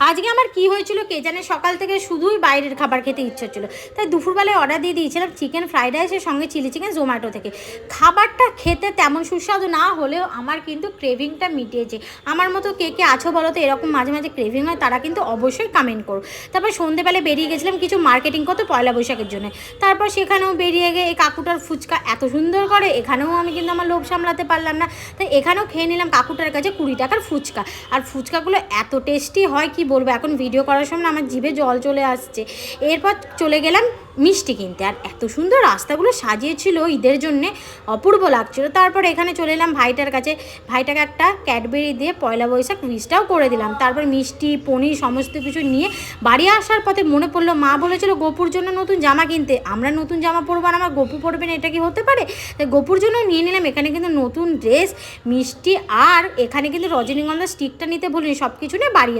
আজকে আমার কি হয়েছিল কে জানে, সকাল থেকে শুধুই বাইরের খাবার খেতে ইচ্ছে হচ্ছিলো, তাই দুপুরবেলায় অর্ডার দিয়ে দিয়েছিলাম চিকেন ফ্রাইড রাইসের সঙ্গে চিলি চিকেন জোম্যাটো থেকে। খাবারটা খেতে তেমন সুস্বাদু না হলেও আমার কিন্তু ক্রেভিংটা মিটিয়েছে। আমার মতো কে কে আছো বলো তো, এরকম মাঝে মাঝে ক্রেভিং হয়, তারা কিন্তু অবশ্যই কমেন্ট করো। তারপর সন্ধেবেলায় বেরিয়ে গেছিলাম কিছু মার্কেটিং করতে পয়লা বৈশাখের জন্য। তারপর সেখানেও বেরিয়ে গিয়ে এই কাকুটার ফুচকা এত সুন্দর করে, এখানেও আমি কিন্তু আমার লোভ সামলাতে পারলাম না, তাই এখানেও খেয়ে নিলাম কাকুটার কাছে 20 টাকার ফুচকা। আর ফুচকাগুলো এত টেস্টি হয় কি বলবো, এখন ভিডিও করার সময় আমার জিভে জল চলে আসছে। এরপর চলে গেলাম মিষ্টি কিনতে, আর এত সুন্দর রাস্তাগুলো সাজিয়েছিল ঈদের জন্যে, অপূর্ব লাগছিল। তারপর এখানে চলে এলাম ভাইটার কাছে, ভাইটাকে একটা ক্যাডবেরি দিয়ে পয়লা বৈশাখ উইশটাও করে দিলাম। তারপর মিষ্টি পনির সমস্ত কিছু নিয়ে বাড়ি আসার পথে মনে পড়লো মা বলেছিল গোপুর জন্য নতুন জামা কিনতে, আমরা নতুন জামা পরবো আর আমার গোপু পরবে না, এটা কি হতে পারে? তাই গোপুর জন্য নিয়ে নিলাম এখানে কিন্তু নতুন ড্রেস, মিষ্টি, আর এখানে কিন্তু রজনীগন্ধা স্টিকটা নিতে ভুলিনি, সব কিছু নিয়ে বাড়ি